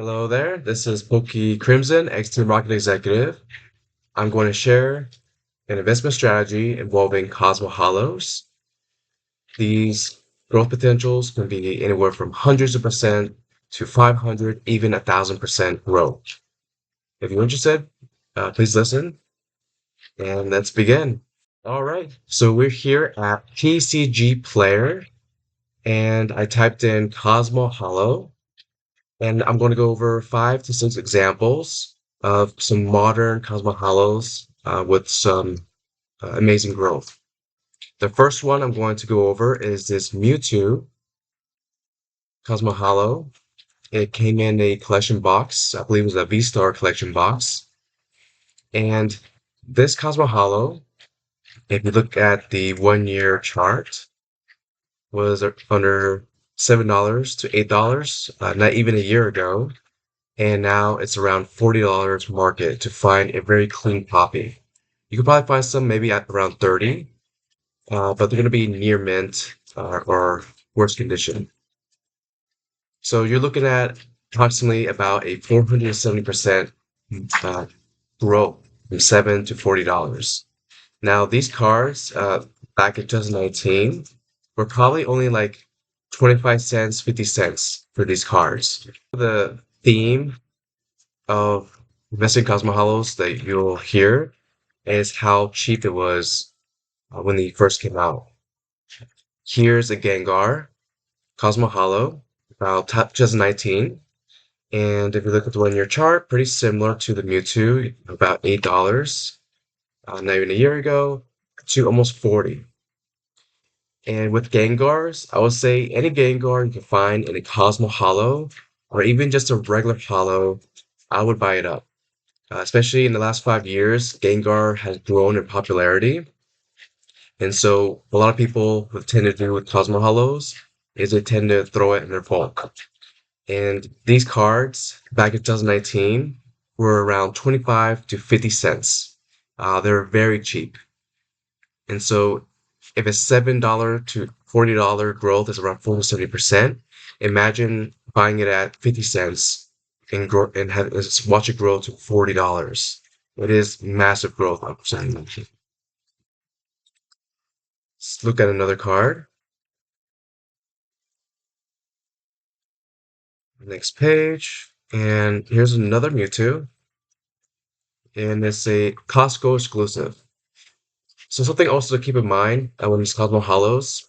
Hello there, this is Pokey Crimson, X-Team Rocket Executive. I'm going to share an investment strategy involving Cosmo Holos. These growth potentials can be anywhere from hundreds of percent to 500, even 1,000% growth. If you're interested, please listen and let's begin. All right, so we're here at TCG Player and I typed in Cosmo Holo. And I'm going to go over 5 to 6 examples of some modern Cosmo Holos with some amazing growth. The first one I'm going to go over is this Mewtwo Cosmo Holo. It came in a collection box. I believe it was a V-Star collection box. And this Cosmo Holo, if you look at the 1 year chart, was under $7 to $8, not even a year ago. And now it's around $40 market to find a very clean copy. You could probably find some maybe at around 30, but they're going to be near mint or worse condition. So you're looking at approximately about a 470% growth from $7 to $40. Now these cards back in 2019 were probably only like 25 cents, 50 cents for these cards. The theme of Investing Cosmo Holos that you'll hear is how cheap it was when they first came out. Here's a Gengar Cosmo Holo, about 2019. And if you look at the 1 year chart, pretty similar to the Mewtwo, about $8, not even a year ago, to almost 40. And with Gengars, I would say any Gengar you can find in a Cosmo Holo, or even just a regular Holo, I would buy it up. Especially in the last 5 years, Gengar has grown in popularity. And so a lot of people what tend to do with Cosmo Holos is they tend to throw it in their bulk. And these cards back in 2019 were around 25 to 50 cents. They're very cheap. And so if a $7 to $40 growth is around 470%, imagine buying it at 50 cents and grow and watch it grow to $40. It is massive growth, I'm saying. Let's look at another card. Next page. And here's another Mewtwo. And it's a Costco exclusive. So something also to keep in mind when it's Cosmo Holos,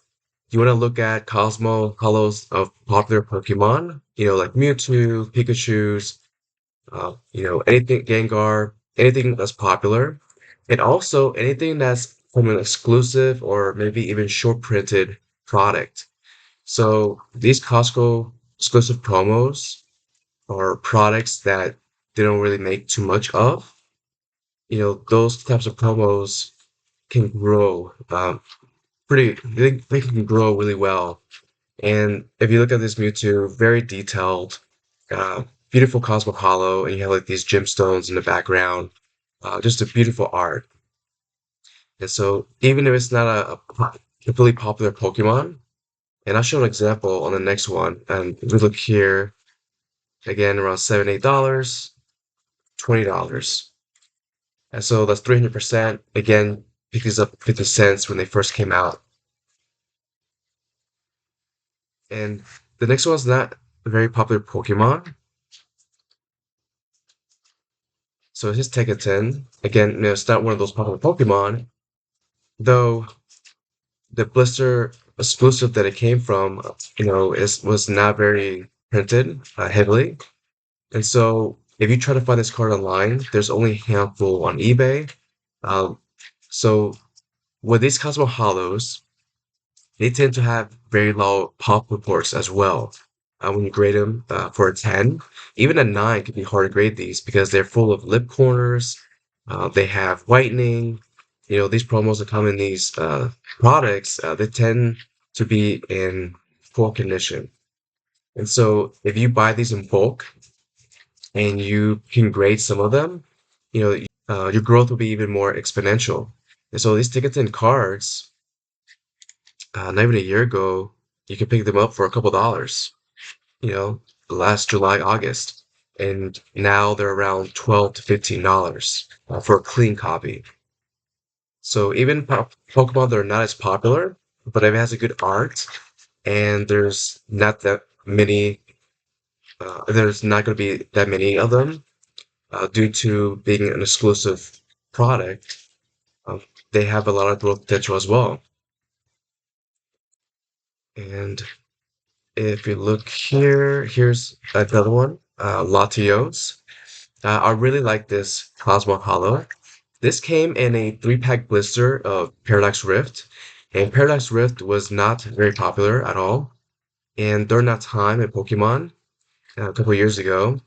you want to look at Cosmo Holos of popular Pokemon, like Mewtwo, Pikachu's, anything Gengar, anything that's popular, and also anything that's from an exclusive or maybe even short printed product. So these Costco exclusive promos are products that they don't really make too much of. Those types of promos can grow they can grow really well. And if you look at this Mewtwo, very detailed, beautiful Cosmic Hollow, and you have like these gemstones in the background, just a beautiful art. And so even if it's not a completely popular Pokemon, and I'll show an example on the next one, and we look here again around $7, $8, $20. And so that's 300%. Again, pick these up 50 cents when they first came out. And the next one's not a very popular Pokemon. So it's just Tekken. Again, it's not one of those popular Pokemon, though the blister exclusive that it came from, was not very printed heavily. And so if you try to find this card online, there's only a handful on eBay. Um, so with these Cosmo Holos, they tend to have very low pop reports as well. When you grade them for a 10, even a 9 can be hard to grade these because they're full of lip corners. They have whitening. These promos that come in these products, they tend to be in poor condition. And so if you buy these in bulk and you can grade some of them, your growth will be even more exponential. And so these tickets and cards, not even a year ago, you could pick them up for a couple dollars, last July, August. and now they're around $12 to $15 for a clean copy. So even Pokemon that are not as popular, but if it has a good art and there's not going to be that many of them due to being an exclusive product. Um, they have a lot of growth potential as well. And if you look here, here's another one, Latios. I really like this Cosmo Holo. This came in a three-pack blister of Paradox Rift, and Paradox Rift was not very popular at all. And during that time in Pokemon, a couple of years ago,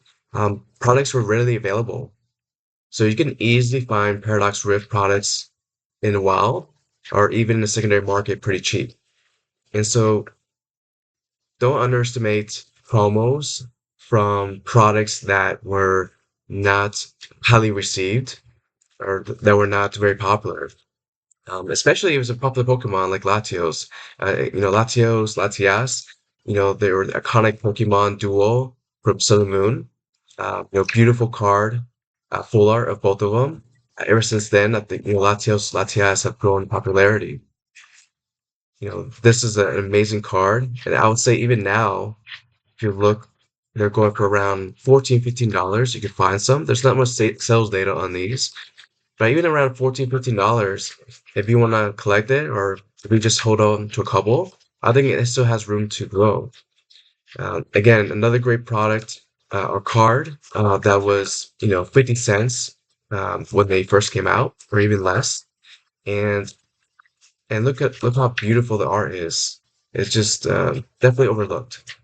products were readily available. So you can easily find Paradox Rift products in the wild or even in the secondary market pretty cheap. And so don't underestimate promos from products that were not highly received or that were not very popular. Especially if it was a popular Pokemon like Latios. Latias, they were the iconic Pokemon duo from Sun and Moon. Beautiful card, full art of both of them. Ever since then, I think, Latias have grown in popularity. This is an amazing card, and I would say even now, if you look, they're going for around $14, $15. You can find some. There's not much sales data on these, but even around $14, $15, if you want to collect it or if you just hold on to a couple, I think it still has room to grow. Again, another great product or card that was 50 cents when they first came out, or even less. And look how beautiful the art is. It's just definitely overlooked.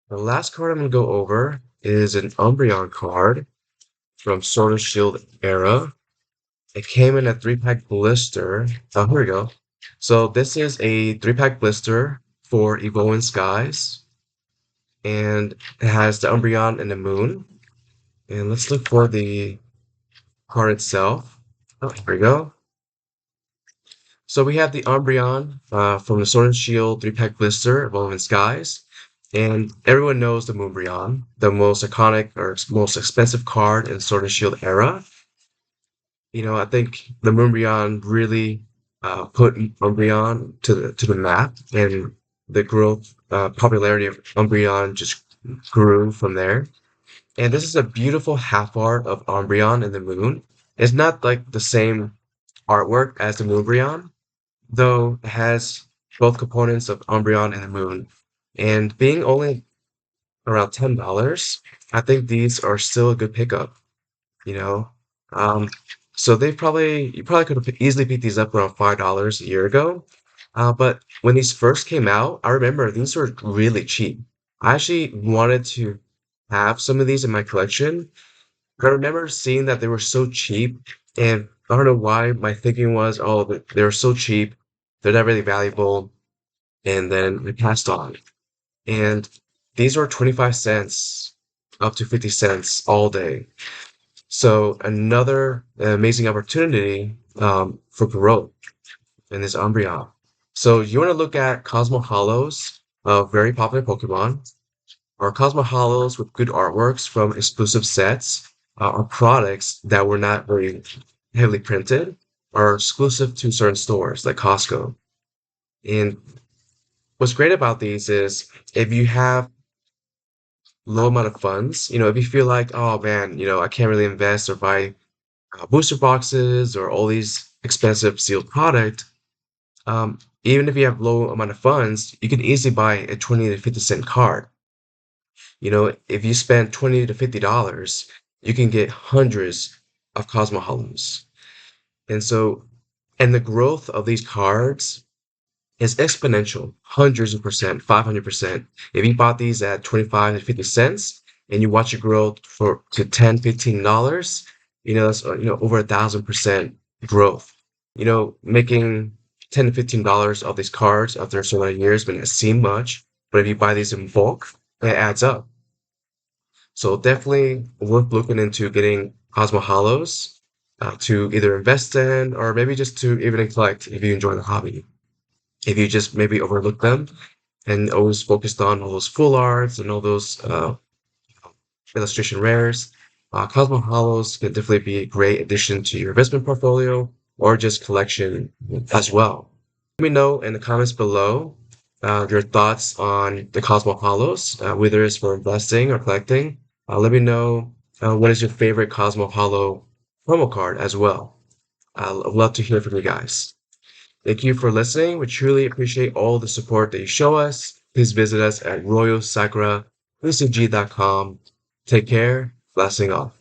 The last card I'm gonna go over is an Umbreon card from Sword and Shield era. It came in a three-pack blister. Oh, here we go. So this is a three-pack blister for Evolving Skies, and it has the Umbreon and the Moon. And let's look for the card itself. Oh, here we go. So we have the Umbreon from the Sword and Shield three-pack blister, Evolving Skies. And everyone knows the Moonbreon, the most iconic or most expensive card in Sword and Shield era. I think the Umbreon really put Umbreon to the map, and the growth popularity of Umbreon just grew from there. And this is a beautiful half art of Umbreon and the moon. It's not like the same artwork as the Moonbreon, though it has both components of Umbreon and the moon. And being only around $10, I think these are still a good pickup you know. Um, so you probably could have easily picked these up around $5 a year ago. But when these first came out, I remember these were really cheap. I actually wanted to have some of these in my collection. I remember seeing that they were so cheap, and I don't know why my thinking was, oh, they're so cheap, they're not really valuable, and then we passed on. And these were 25 cents up to 50 cents all day. So another amazing opportunity for growth in this Umbreon. So you want to look at Cosmo Holos, a very popular Pokemon, or Cosmo Holos with good artworks from exclusive sets, or products that were not very heavily printed, or exclusive to certain stores like Costco. And what's great about these is if you have low amount of funds, if you feel like, oh man, I can't really invest or buy booster boxes or all these expensive sealed product, even if you have low amount of funds, you can easily buy a 20 to 50 cent card. If you spend $20 to $50, you can get hundreds of Cosmo Holos. And so, and the growth of these cards is exponential, hundreds of percent, 500%. If you bought these at 25 to 50 cents and you watch it grow to 10, $15, that's over 1,000% growth. Making $10 to $15 of these cards after so many years may not seem much, but if you buy these in bulk, it adds up. So definitely worth looking into getting Cosmo Holos to either invest in or maybe just to even collect if you enjoy the hobby. If you just maybe overlook them and always focused on all those full arts and all those illustration rares. Cosmo Holos can definitely be a great addition to your investment portfolio or just collection as well. Let me know in the comments below your thoughts on the Cosmo Holos, whether it's for investing or collecting. Let me know what is your favorite Cosmo Holo promo card as well. I'd love to hear from you guys. Thank you for listening. We truly appreciate all the support that you show us. Please visit us at Royal Sakura TCG.com. Take care. Blessing off.